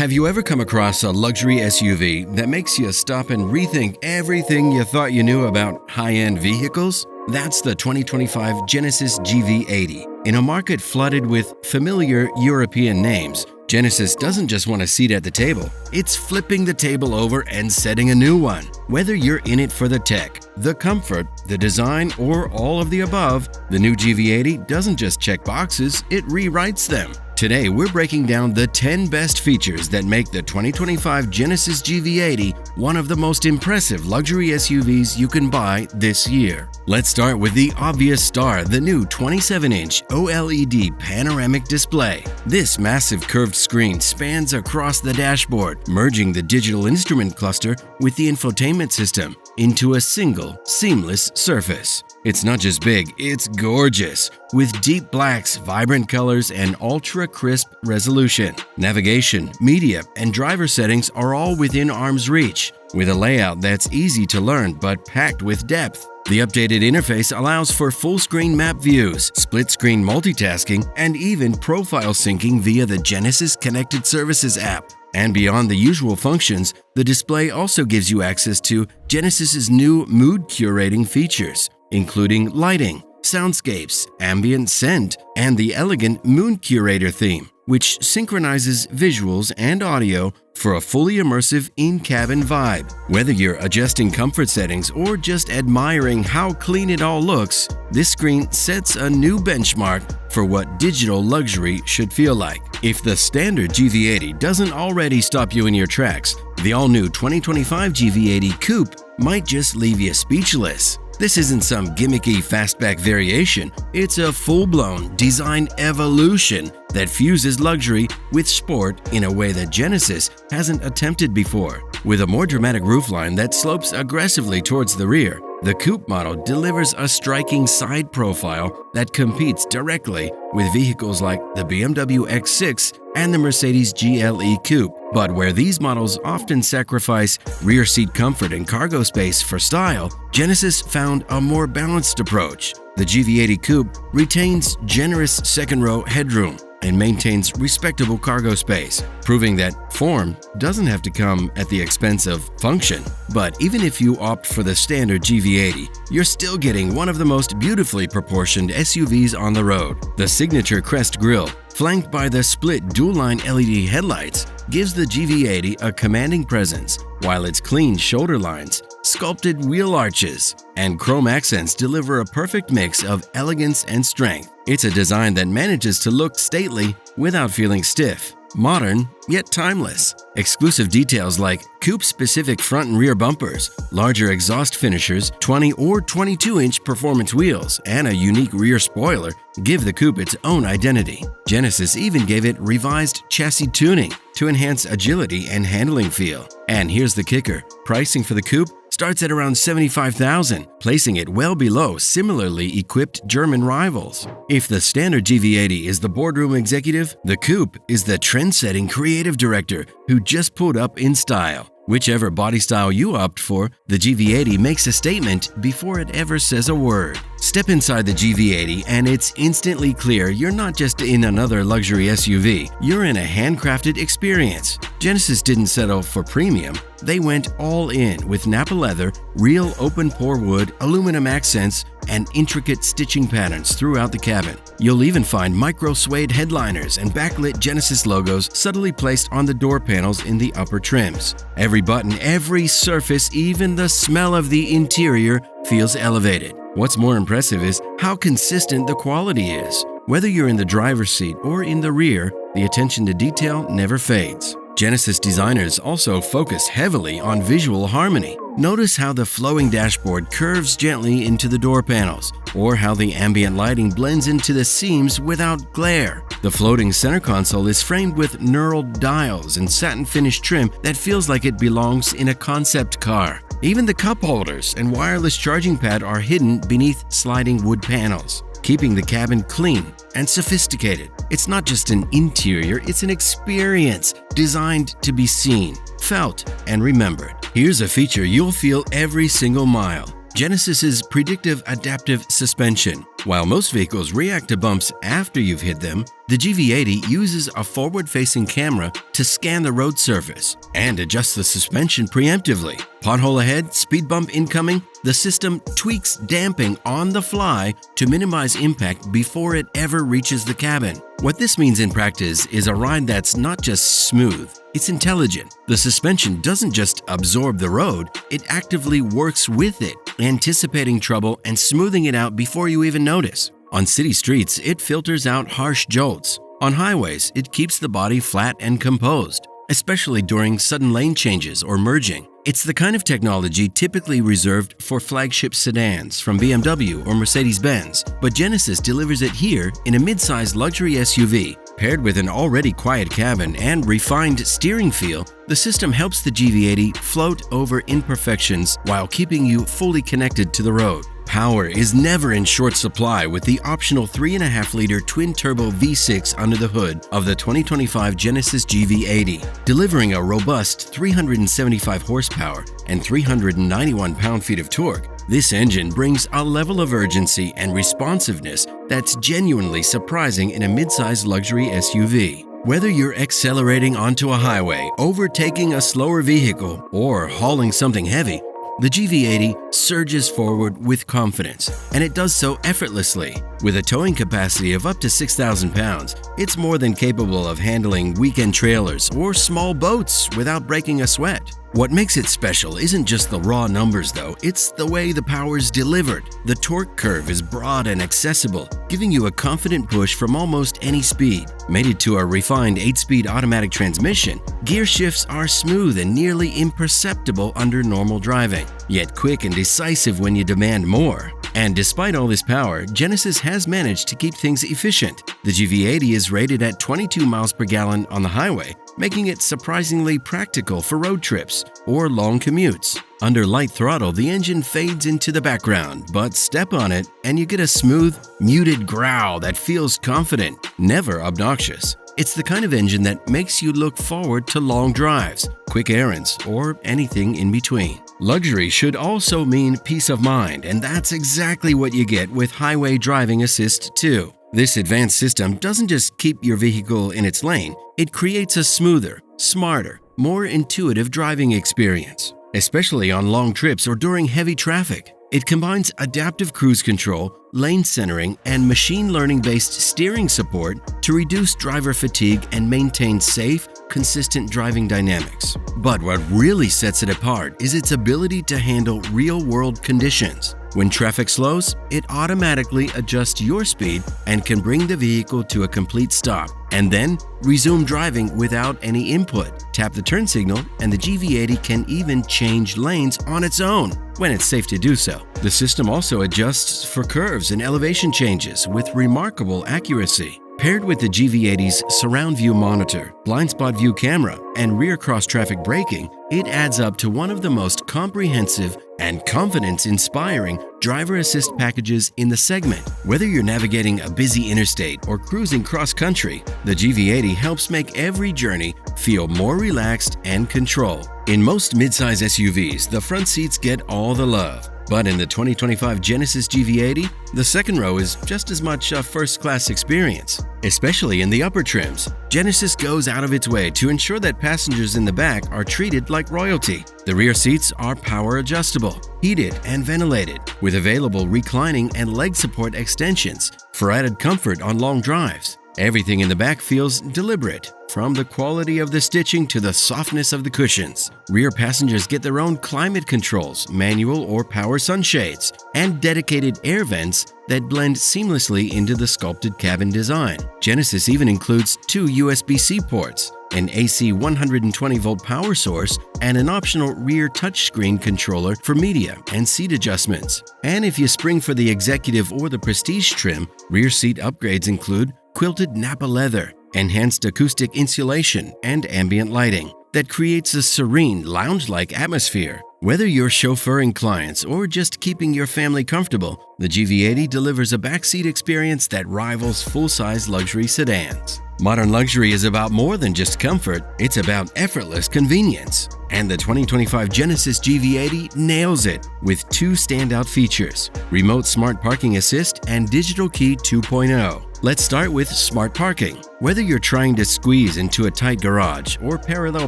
Have you ever come across a luxury SUV that makes you stop and rethink everything you thought you knew about high-end vehicles? That's the 2025 Genesis GV80. In a market flooded with familiar European names, Genesis doesn't just want a seat at the table, it's flipping the table over and setting a new one. Whether you're in it for the tech, the comfort, the design, or all of the above, the new GV80 doesn't just check boxes, it rewrites them. Today, we're breaking down the 10 best features that make the 2025 Genesis GV80 one of the most impressive luxury SUVs you can buy this year. Let's start with the obvious star, the new 27-inch OLED panoramic display. This massive curved screen spans across the dashboard, merging the digital instrument cluster with the infotainment system into a single, seamless surface. It's not just big, it's gorgeous, with deep blacks, vibrant colors, and ultra-crisp resolution. Navigation, media, and driver settings are all within arm's reach, with a layout that's easy to learn but packed with depth. The updated interface allows for full-screen map views, split-screen multitasking, and even profile syncing via the Genesis Connected Services app. And beyond the usual functions, the display also gives you access to Genesis's new mood curating features, including lighting, soundscapes, ambient scent, and the elegant Moon Curator theme, which synchronizes visuals and audio for a fully immersive in-cabin vibe. Whether you're adjusting comfort settings or just admiring how clean it all looks, this screen sets a new benchmark for what digital luxury should feel like. If the standard GV80 doesn't already stop you in your tracks, the all-new 2025 GV80 Coupe might just leave you speechless. This isn't some gimmicky fastback variation, it's a full-blown design evolution that fuses luxury with sport in a way that Genesis hasn't attempted before. With a more dramatic roofline that slopes aggressively towards the rear, the Coupe model delivers a striking side profile that competes directly with vehicles like the BMW X6 and the Mercedes GLE Coupe. But where these models often sacrifice rear seat comfort and cargo space for style, Genesis found a more balanced approach. The GV80 Coupe retains generous second-row headroom and maintains respectable cargo space, proving that form doesn't have to come at the expense of function. But even if you opt for the standard GV80, you're still getting one of the most beautifully proportioned SUVs on the road. The signature crest grille, flanked by the split dual-line LED headlights, gives the GV80 a commanding presence, while its clean shoulder lines, sculpted wheel arches, and chrome accents deliver a perfect mix of elegance and strength. It's a design that manages to look stately without feeling stiff, modern yet timeless. Exclusive details like coupe-specific front and rear bumpers, larger exhaust finishers, 20 or 22-inch performance wheels, and a unique rear spoiler give the coupe its own identity. Genesis even gave it revised chassis tuning to enhance agility and handling feel. And here's the kicker: pricing for the coupe starts at around $75,000, placing it well below similarly equipped German rivals. If the standard GV80 is the boardroom executive, the coupe is the trend-setting creative director who just pulled up in style. Whichever body style you opt for, the GV80 makes a statement before it ever says a word. Step inside the GV80 and it's instantly clear you're not just in another luxury SUV, you're in a handcrafted experience. Genesis didn't settle for premium. They went all in with Napa leather, real open-pore wood, aluminum accents, and intricate stitching patterns throughout the cabin. You'll even find micro-suede headliners and backlit Genesis logos subtly placed on the door panels in the upper trims. Every button, every surface, even the smell of the interior feels elevated. What's more impressive is how consistent the quality is. Whether you're in the driver's seat or in the rear, the attention to detail never fades. Genesis designers also focus heavily on visual harmony. Notice how the flowing dashboard curves gently into the door panels, or how the ambient lighting blends into the seams without glare. The floating center console is framed with knurled dials and satin finish trim that feels like it belongs in a concept car. Even the cup holders and wireless charging pad are hidden beneath sliding wood panels, keeping the cabin clean and sophisticated. It's not just an interior, it's an experience designed to be seen, felt, and remembered. Here's a feature you'll feel every single mile: Genesis's predictive adaptive suspension. While most vehicles react to bumps after you've hit them, the GV80 uses a forward-facing camera to scan the road surface and adjust the suspension preemptively. Pothole ahead, speed bump incoming, the system tweaks damping on the fly to minimize impact before it ever reaches the cabin. What this means in practice is a ride that's not just smooth, it's intelligent. The suspension doesn't just absorb the road, it actively works with it, anticipating trouble and smoothing it out before you even notice. On city streets, it filters out harsh jolts. On highways, it keeps the body flat and composed, especially during sudden lane changes or merging. It's the kind of technology typically reserved for flagship sedans from BMW or Mercedes-Benz, but Genesis delivers it here in a mid-sized luxury SUV. Paired with an already quiet cabin and refined steering feel, the system helps the GV80 float over imperfections while keeping you fully connected to the road. Power is never in short supply with the optional 3.5-liter twin-turbo V6 under the hood of the 2025 Genesis GV80, delivering a robust 375 horsepower and 391 pound-feet of torque. This engine brings a level of urgency and responsiveness that's genuinely surprising in a mid-sized luxury SUV. Whether you're accelerating onto a highway, overtaking a slower vehicle, or hauling something heavy, the GV80 surges forward with confidence, and it does so effortlessly. With a towing capacity of up to 6,000 pounds, it's more than capable of handling weekend trailers or small boats without breaking a sweat. What makes it special isn't just the raw numbers though, it's the way the power's delivered. The torque curve is broad and accessible, giving you a confident push from almost any speed. Mated to a refined 8-speed automatic transmission, gear shifts are smooth and nearly imperceptible under normal driving, yet quick and decisive when you demand more. And despite all this power, Genesis has managed to keep things efficient. The GV80 is rated at 22 miles per gallon on the highway, making it surprisingly practical for road trips or long commutes. Under light throttle, the engine fades into the background, but step on it and you get a smooth, muted growl that feels confident, never obnoxious. It's the kind of engine that makes you look forward to long drives, quick errands, or anything in between. Luxury should also mean peace of mind, and that's exactly what you get with Highway Driving Assist 2. This advanced system doesn't just keep your vehicle in its lane, it creates a smoother, smarter, more intuitive driving experience, especially on long trips or during heavy traffic. It combines adaptive cruise control, lane centering, and machine learning-based steering support to reduce driver fatigue and maintain safe, consistent driving dynamics. But what really sets it apart is its ability to handle real-world conditions. When traffic slows, it automatically adjusts your speed and can bring the vehicle to a complete stop, and then resume driving without any input. Tap the turn signal and the GV80 can even change lanes on its own when it's safe to do so. The system also adjusts for curves and elevation changes with remarkable accuracy. Paired with the GV80's surround view monitor, blind spot view camera, and rear cross-traffic braking, it adds up to one of the most comprehensive and confidence-inspiring driver assist packages in the segment. Whether you're navigating a busy interstate or cruising cross-country, the GV80 helps make every journey feel more relaxed and controlled. In most midsize SUVs, the front seats get all the love. But in the 2025 Genesis GV80, the second row is just as much a first-class experience. Especially in the upper trims, Genesis goes out of its way to ensure that passengers in the back are treated like royalty. The rear seats are power adjustable, heated and ventilated, with available reclining and leg support extensions for added comfort on long drives. Everything in the back feels deliberate, from the quality of the stitching to the softness of the cushions. Rear passengers get their own climate controls, manual or power sunshades, and dedicated air vents that blend seamlessly into the sculpted cabin design. Genesis even includes 2 USB-C ports, an AC 120-volt power source, and an optional rear touchscreen controller for media and seat adjustments. And if you spring for the executive or the prestige trim, rear seat upgrades include quilted Napa leather, enhanced acoustic insulation, and ambient lighting that creates a serene, lounge-like atmosphere. Whether you're chauffeuring clients or just keeping your family comfortable, the GV80 delivers a backseat experience that rivals full-size luxury sedans. Modern luxury is about more than just comfort, it's about effortless convenience. And the 2025 Genesis GV80 nails it with two standout features: Remote Smart Parking Assist and Digital Key 2.0. Let's start with smart parking. Whether you're trying to squeeze into a tight garage or parallel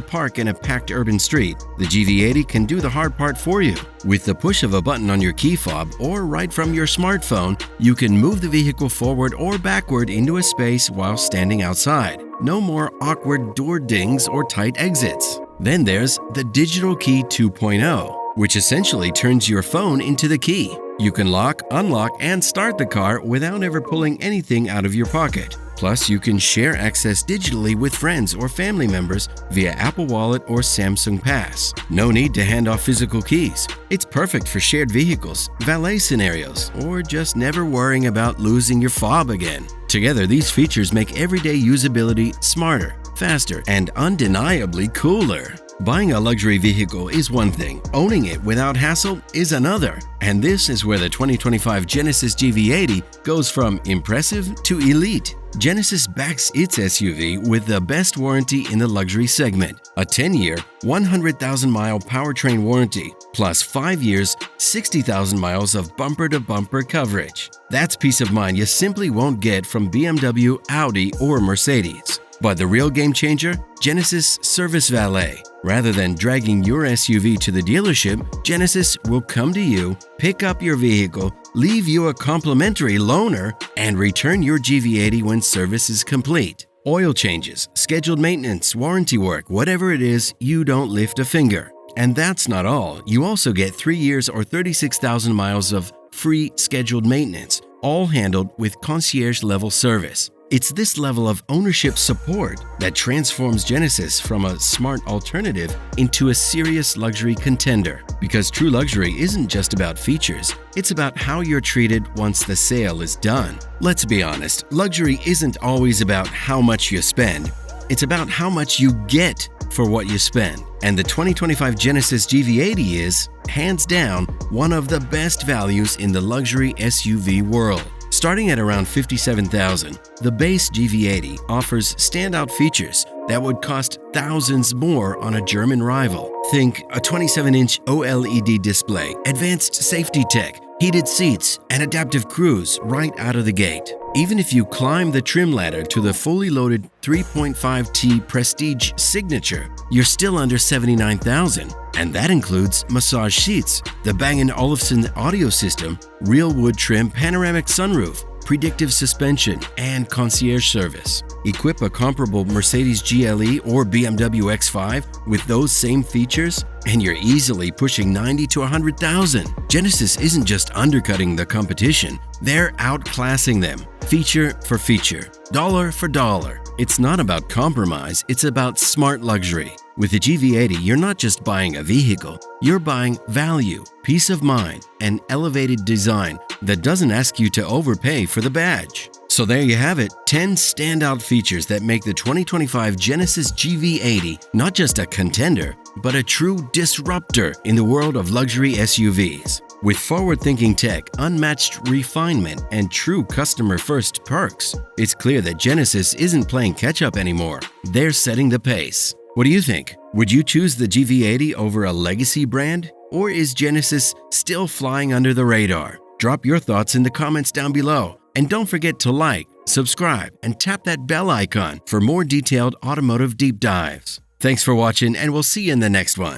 park in a packed urban street, the GV80 can do the hard part for you. With the push of a button on your key fob or right from your smartphone, you can move the vehicle forward or backward into a space while standing outside. No more awkward door dings or tight exits. Then there's the Digital Key 2.0, which essentially turns your phone into the key. You can lock, unlock, and start the car without ever pulling anything out of your pocket. Plus, you can share access digitally with friends or family members via Apple Wallet or Samsung Pass. No need to hand off physical keys. It's perfect for shared vehicles, valet scenarios, or just never worrying about losing your fob again. Together, these features make everyday usability smarter, faster, and undeniably cooler. Buying a luxury vehicle is one thing, owning it without hassle is another. And this is where the 2025 Genesis GV80 goes from impressive to elite. Genesis backs its SUV with the best warranty in the luxury segment, a 10-year, 100,000-mile powertrain warranty, plus 5 years, 60,000 miles of bumper-to-bumper coverage. That's peace of mind you simply won't get from BMW, Audi, or Mercedes. But the real game changer? Genesis Service Valet. Rather than dragging your SUV to the dealership, Genesis will come to you, pick up your vehicle, leave you a complimentary loaner, and return your GV80 when service is complete. Oil changes, scheduled maintenance, warranty work, whatever it is, you don't lift a finger. And that's not all. You also get 3 years or 36,000 miles of free scheduled maintenance, all handled with concierge-level service. It's this level of ownership support that transforms Genesis from a smart alternative into a serious luxury contender. Because true luxury isn't just about features, it's about how you're treated once the sale is done. Let's be honest, luxury isn't always about how much you spend, it's about how much you get for what you spend. And the 2025 Genesis GV80 is, hands down, one of the best values in the luxury SUV world. Starting at around $57,000, the base GV80 offers standout features that would cost thousands more on a German rival. Think a 27-inch OLED display, advanced safety tech, heated seats, and adaptive cruise right out of the gate. Even if you climb the trim ladder to the fully loaded 3.5T Prestige Signature, you're still under $79,000. And that includes massage seats, the Bang & Olufsen audio system, real wood trim panoramic sunroof, predictive suspension, and concierge service. Equip a comparable Mercedes GLE or BMW X5 with those same features, and you're easily pushing $90,000 to $100,000. Genesis isn't just undercutting the competition, they're outclassing them, feature for feature, dollar for dollar. It's not about compromise, it's about smart luxury. With the GV80, you're not just buying a vehicle, you're buying value, peace of mind, and elevated design that doesn't ask you to overpay for the badge. So there you have it, 10 standout features that make the 2025 Genesis GV80 not just a contender, but a true disruptor in the world of luxury SUVs. With forward-thinking tech, unmatched refinement, and true customer-first perks, it's clear that Genesis isn't playing catch-up anymore. They're setting the pace. What do you think? Would you choose the GV80 over a legacy brand? Or is Genesis still flying under the radar? Drop your thoughts in the comments down below. And don't forget to like, subscribe, and tap that bell icon for more detailed automotive deep dives. Thanks for watching, and we'll see you in the next one.